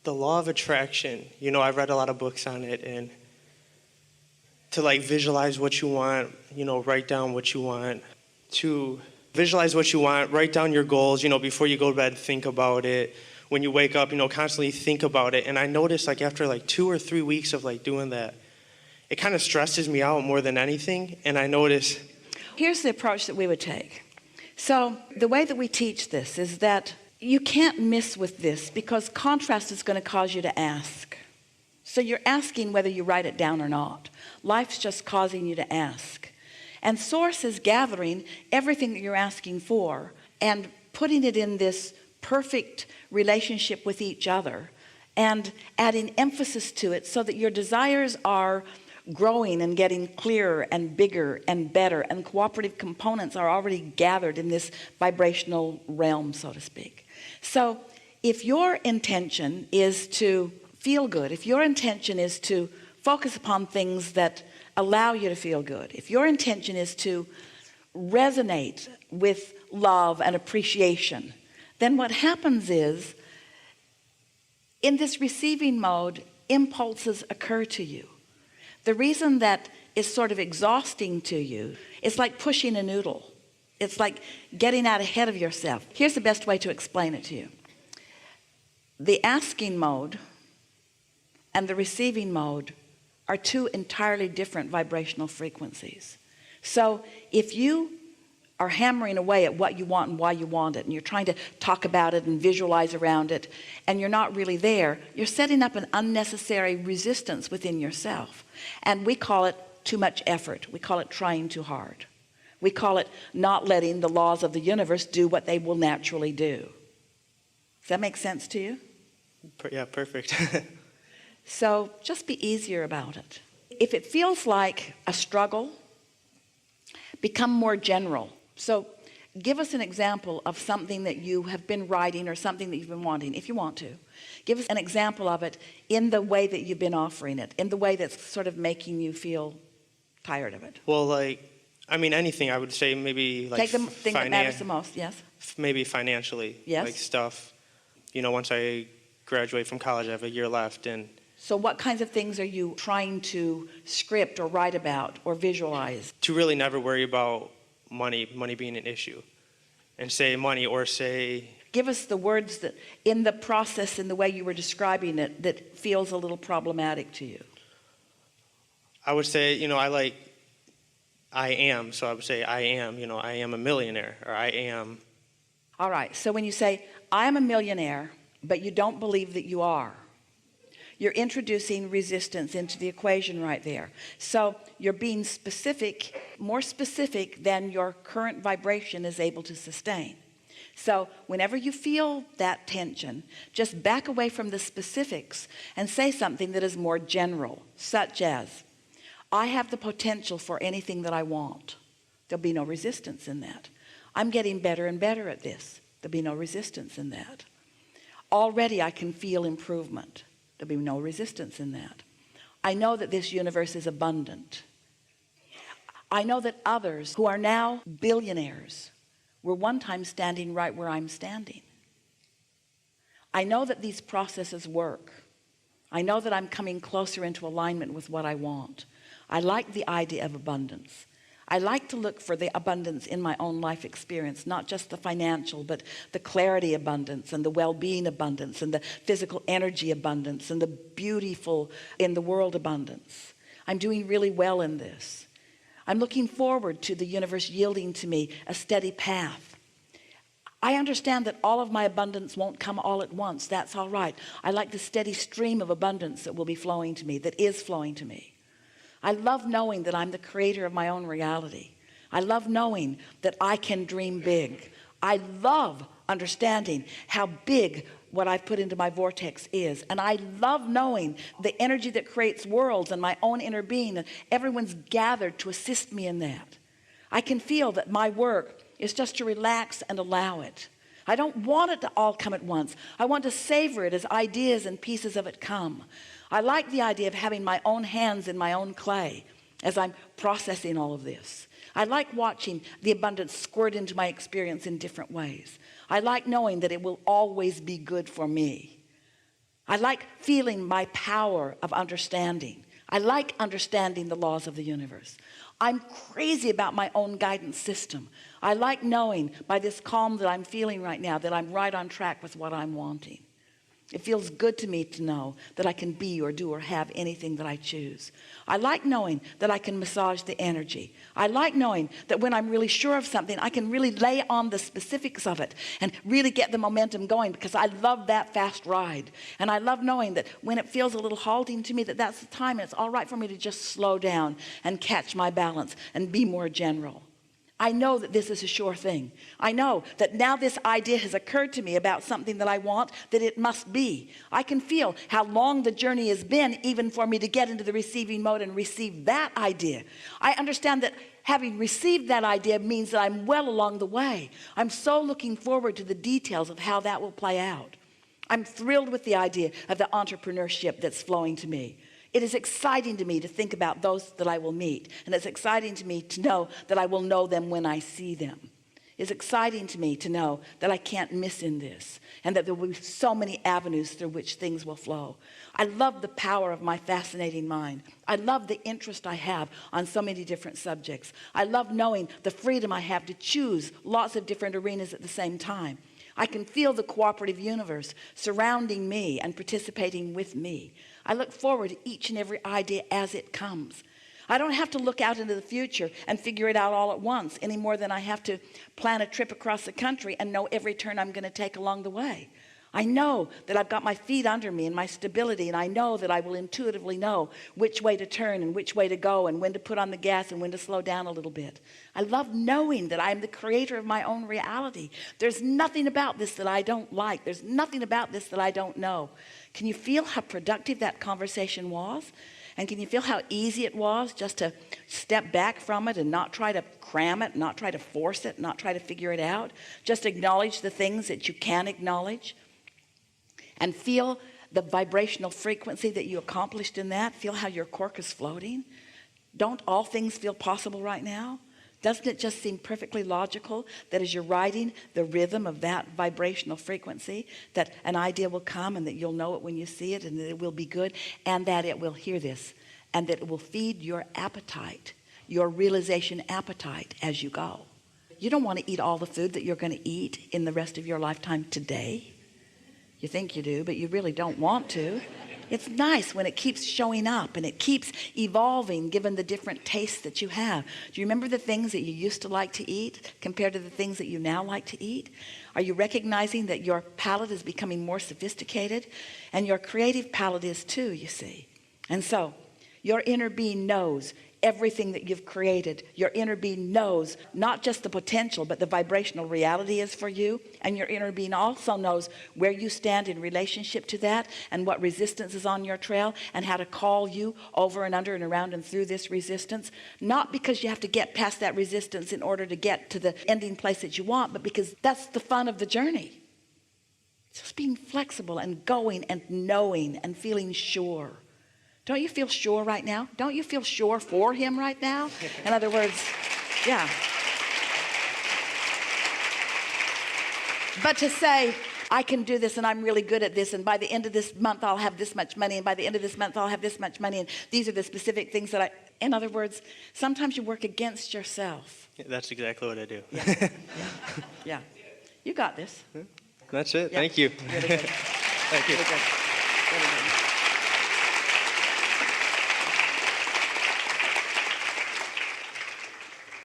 The law of attraction, I've read a lot of books on it, and to like visualize what you want, write down what you want. To visualize what you want, write down your goals, before you go to bed, think about it. When you wake up, constantly think about it. And I noticed like after like 2 or 3 weeks of like doing that, it kind of stresses me out more than anything. And I notice. Here's the approach that we would take. So the way that we teach this is that you can't miss with this, because contrast is going to cause you to ask. So you're asking whether you write it down or not. Life's just causing you to ask. And Source is gathering everything that you're asking for and putting it in this perfect relationship with each other and adding emphasis to it so that your desires are growing and getting clearer and bigger and better, and cooperative components are already gathered in this vibrational realm, so to speak. So if your intention is to feel good, if your intention is to focus upon things that allow you to feel good, if your intention is to resonate with love and appreciation, then what happens is, in this receiving mode, impulses occur to you. The reason that is sort of exhausting to you is like pushing a noodle. It's like getting out ahead of yourself. Here's the best way to explain it to you. The asking mode and the receiving mode are two entirely different vibrational frequencies. So if you are hammering away at what you want and why you want it, and you're trying to talk about it and visualize around it, and you're not really there, you're setting up an unnecessary resistance within yourself. And we call it too much effort. We call it trying too hard. We call it not letting the laws of the universe do what they will naturally do. Does that make sense to you? Yeah, perfect. So just be easier about it. If it feels like a struggle, become more general. So give us an example of something that you have been writing or something that you've been wanting, if you want to. Give us an example of it in the way that you've been offering it, in the way that's sort of making you feel tired of it. Well, anything. I would say maybe like take the thing that matters the most. Yes. Maybe financially. Yes. Like stuff. Once I graduate from college, I have a year left, and. So what kinds of things are you trying to script or write about or visualize? To really never worry about money being an issue, and say money, or say. Give us the words that in the process, in the way you were describing it, that feels a little problematic to you. I would say, I am. So I would say I am, I am a millionaire, or I am. All right. So when you say, I am a millionaire, but you don't believe that you are, you're introducing resistance into the equation right there. So you're being specific, more specific than your current vibration is able to sustain. So whenever you feel that tension, just back away from the specifics and say something that is more general, such as, I have the potential for anything that I want. There'll be no resistance in that. I'm getting better and better at this. There'll be no resistance in that. Already I can feel improvement. There'll be no resistance in that. I know that this universe is abundant. I know that others who are now billionaires were one time standing right where I'm standing. I know that these processes work. I know that I'm coming closer into alignment with what I want. I like the idea of abundance. I like to look for the abundance in my own life experience, not just the financial, but the clarity abundance and the well-being abundance and the physical energy abundance and the beautiful in the world abundance. I'm doing really well in this. I'm looking forward to the universe yielding to me a steady path. I understand that all of my abundance won't come all at once. That's all right. I like the steady stream of abundance that will be flowing to me, that is flowing to me. I love knowing that I'm the creator of my own reality. I love knowing that I can dream big. I love understanding how big what I've put into my vortex is. And I love knowing the energy that creates worlds and my own inner being, and everyone's gathered to assist me in that. I can feel that my work is just to relax and allow it. I don't want it to all come at once. I want to savor it as ideas and pieces of it come. I like the idea of having my own hands in my own clay as I'm processing all of this. I like watching the abundance squirt into my experience in different ways. I like knowing that it will always be good for me. I like feeling my power of understanding. I like understanding the laws of the universe. I'm crazy about my own guidance system. I like knowing by this calm that I'm feeling right now that I'm right on track with what I'm wanting. It feels good to me to know that I can be or do or have anything that I choose. I like knowing that I can massage the energy. I like knowing that when I'm really sure of something, I can really lay on the specifics of it and really get the momentum going, because I love that fast ride. And I love knowing that when it feels a little halting to me, that that's the time and it's all right for me to just slow down and catch my balance and be more general. I know that this is a sure thing. I know that now this idea has occurred to me about something that I want, that it must be. I can feel how long the journey has been, even for me to get into the receiving mode and receive that idea. I understand that having received that idea means that I'm well along the way. I'm so looking forward to the details of how that will play out. I'm thrilled with the idea of the entrepreneurship that's flowing to me. It is exciting to me to think about those that I will meet. And it's exciting to me to know that I will know them when I see them. It's exciting to me to know that I can't miss in this, and that there will be so many avenues through which things will flow. I love the power of my fascinating mind. I love the interest I have on so many different subjects. I love knowing the freedom I have to choose lots of different arenas at the same time. I can feel the cooperative universe surrounding me and participating with me. I look forward to each and every idea as it comes. I don't have to look out into the future and figure it out all at once, any more than I have to plan a trip across the country and know every turn I'm going to take along the way. I know that I've got my feet under me and my stability, and I know that I will intuitively know which way to turn and which way to go and when to put on the gas and when to slow down a little bit. I love knowing that I'm the creator of my own reality. There's nothing about this that I don't like. There's nothing about this that I don't know. Can you feel how productive that conversation was? And can you feel how easy it was just to step back from it and not try to cram it, not try to force it, not try to figure it out? Just acknowledge the things that you can acknowledge. And feel the vibrational frequency that you accomplished in that. Feel how your cork is floating. Don't all things feel possible right now? Doesn't it just seem perfectly logical that as you're riding the rhythm of that vibrational frequency, that an idea will come and that you'll know it when you see it, and that it will be good, and that it will hear this, and that it will feed your appetite, your realization appetite as you go. You don't want to eat all the food that you're going to eat in the rest of your lifetime today. You think you do, but you really don't want to. It's nice when it keeps showing up and it keeps evolving given the different tastes that you have. Do you remember the things that you used to like to eat compared to the things that you now like to eat? Are you recognizing that your palate is becoming more sophisticated? And your creative palate is too, you see. And so your inner being knows everything that you've created. Your inner being knows not just the potential, but the vibrational reality is for you. And your inner being also knows where you stand in relationship to that, and what resistance is on your trail, and how to call you over and under and around and through this resistance. Not because you have to get past that resistance in order to get to the ending place that you want, but because that's the fun of the journey. Just being flexible and going and knowing and feeling sure. Don't you feel sure right now? Don't you feel sure for him right now? In other words, yeah. But to say, I can do this and I'm really good at this, and by the end of this month I'll have this much money, and by the end of this month I'll have this much money, and these are the specific things that in other words, sometimes you work against yourself. Yeah, that's exactly what I do. Yeah. You got this. That's it. Yeah. Thank you. Really good. Thank you. Really good. Really good.